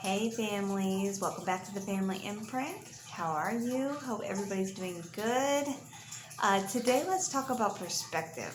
Hey families, welcome back to the Family Imprint. How are you? Hope everybody's doing good. Today let's talk about perspective.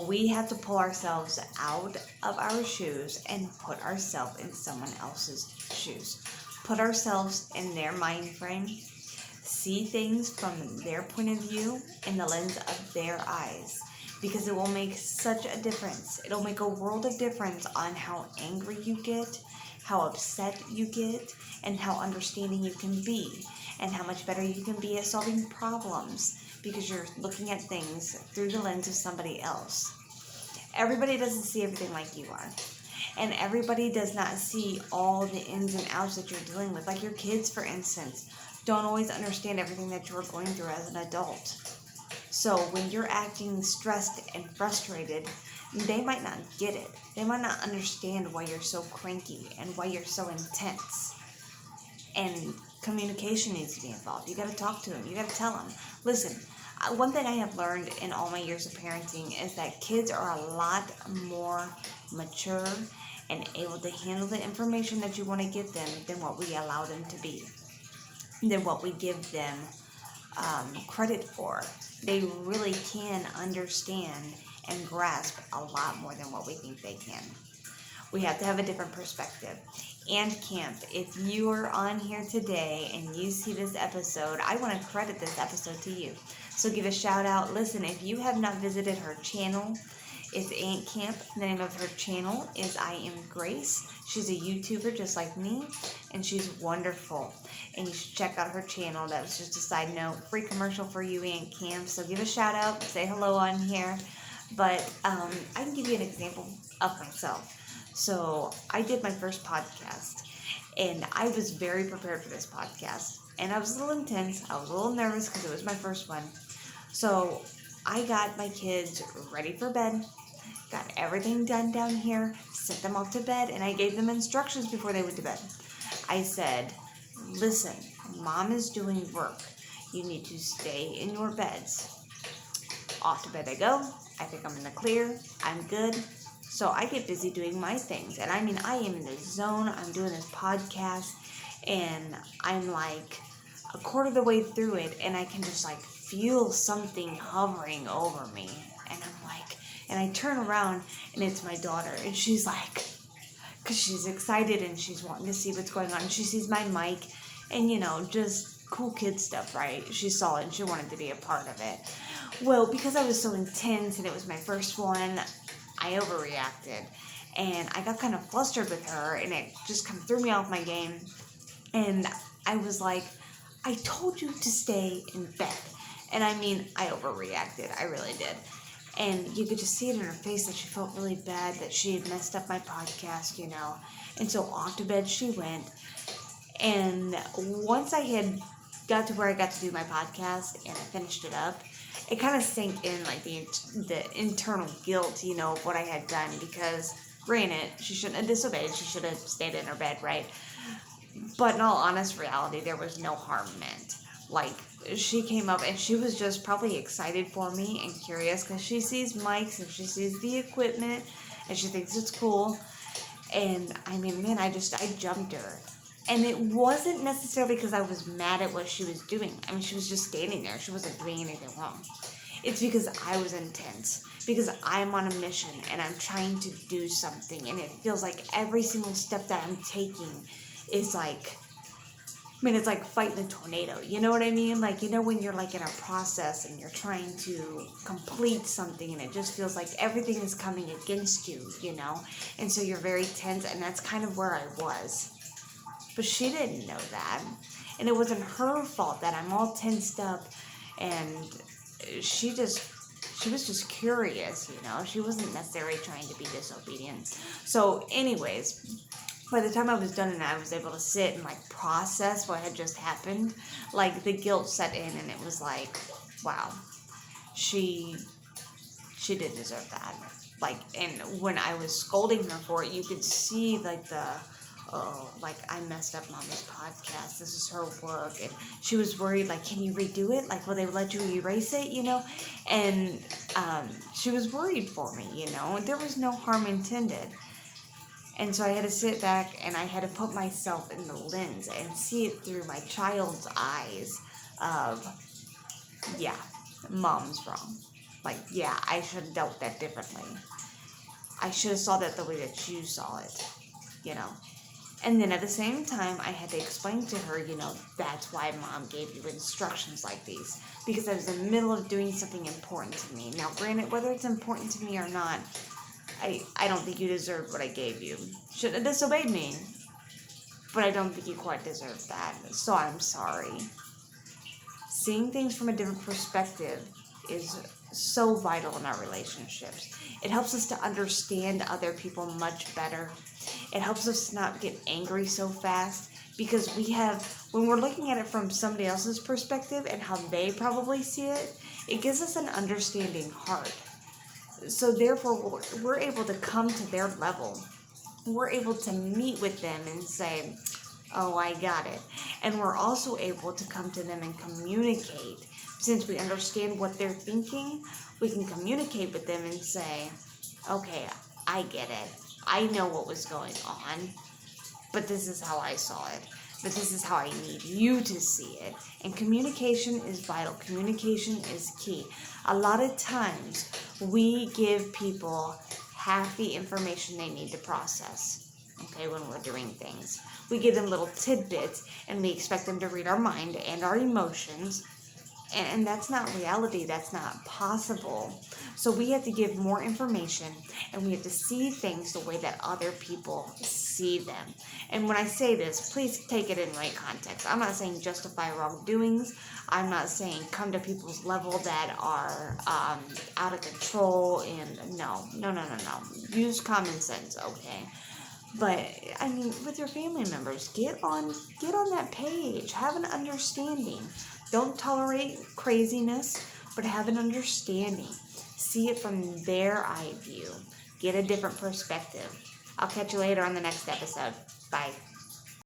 We have to pull ourselves out of our shoes and put ourselves in someone else's shoes. Put ourselves in their mind frame. See things from their point of view in the lens of their eyes. Because it will make such a difference. It'll make a world of difference on how angry you get, how upset you get, and how understanding you can be, and how much better you can be at solving problems because you're looking at things through the lens of somebody else. Everybody doesn't see everything like you are. And everybody does not see all the ins and outs that you're dealing with. Like your kids, for instance, don't always understand everything that you're going through as an adult. So when you're acting stressed and frustrated, they might not get it. They might not understand why you're so cranky and why you're so intense. And communication needs to be involved. You got to talk to them. You got to tell them. Listen, one thing I have learned in all my years of parenting is that kids are a lot more mature and able to handle the information that you want to give them than what we allow them to be, than what we give them credit for. They really can understand and grasp a lot more than what we think they can. We have to have a different perspective. And Camp, if you are on here today and you see this episode, I want to credit this episode to you. So give a shout out. Listen, if you have not visited her channel, it's Aunt Camp. The name of her channel is I Am Grace. She's a YouTuber just like me, and she's wonderful. And you should check out her channel. That was just a side note. Free commercial for you, Aunt Camp. So give a shout out. Say hello on here. But I can give you an example of myself. So I did my first podcast, and I was very prepared for this podcast. And I was a little intense. I was a little nervous because it was my first one. So I got my kids ready for bed, got everything done down here, sent them off to bed, and I gave them instructions before they went to bed. I said, listen, Mom is doing work. You need to stay in your beds. Off to bed they go. I think I'm in the clear. I'm good. So I get busy doing my things. And I mean, I am in the zone. I'm doing this podcast, and I'm like a quarter of the way through it, and I can just like feel something hovering over me. And I'm like, and I turn around, and it's my daughter, and she's like, because she's excited and she's wanting to see what's going on. And she sees my mic and, just cool kid stuff, right? She saw it and she wanted to be a part of it. Well, because I was so intense and it was my first one, I overreacted. And I got kind of flustered with her, and it just kind of threw me off my game. And I was like, I told you to stay in bed. And I mean, I overreacted. I really did. And you could just see it in her face that she felt really bad that she had messed up my podcast, And so off to bed she went. And once I had got to where I got to do my podcast and I finished it up, it kind of sank in like the internal guilt, of what I had done. Because granted, she shouldn't have disobeyed. She should have stayed in her bed, right? But in all honest reality, there was no harm meant. Like, she came up and she was just probably excited for me and curious because she sees mics and she sees the equipment and she thinks it's cool. And I mean, man, I jumped her. And it wasn't necessarily because I was mad at what she was doing. I mean, she was just standing there. She wasn't doing anything wrong. It's because I was intense. Because I'm on a mission and I'm trying to do something. And it feels like every single step that I'm taking is like, it's like fighting a tornado. You know what I mean? Like, when you're like in a process and you're trying to complete something and it just feels like everything is coming against you, And so you're very tense, and that's kind of where I was. But she didn't know that. And it wasn't her fault that I'm all tensed up, and she was just curious, She wasn't necessarily trying to be disobedient. So anyways, by the time I was done and I was able to sit and like process what had just happened, like the guilt set in, and it was like, wow, she did deserve that. Like, and when I was scolding her for it, you could see like I messed up Mama's podcast. This is her work. And she was worried, like, can you redo it? Like, will they let you erase it, And she was worried for me, There was no harm intended. And so I had to sit back and I had to put myself in the lens and see it through my child's eyes of, yeah, mom's wrong. Like, yeah, I should have dealt with that differently. I should have saw that the way that you saw it, you know. And then at the same time, I had to explain to her, that's why mom gave you instructions like these. Because I was in the middle of doing something important to me. Now, granted, whether it's important to me or not, I don't think you deserved what I gave you. Should have disobeyed me. But I don't think you quite deserve that. So I'm sorry. Seeing things from a different perspective is so vital in our relationships. It helps us to understand other people much better. It helps us not get angry so fast because when we're looking at it from somebody else's perspective and how they probably see it, it gives us an understanding heart. So therefore, we're able to come to their level. We're able to meet with them and say, oh, I got it. And we're also able to come to them and communicate. Since we understand what they're thinking, we can communicate with them and say, okay, I get it. I know what was going on, but this is how I saw it. But this is how I need you to see it. And communication is vital. Communication is key. A lot of times, we give people half the information they need to process, okay, when we're doing things. We give them little tidbits, and we expect them to read our mind and our emotions, and that's not reality. That's not possible. So we have to give more information, and we have to see things the way that other people see them. And when I say this, please take it in right context. I'm not saying justify wrongdoings. I'm not saying come to people's level that are out of control. And no. Use common sense, okay? But I mean, with your family members, get on that page. Have an understanding. Don't tolerate craziness, but have an understanding. See it from their eye view. Get a different perspective. I'll catch you later on the next episode. Bye.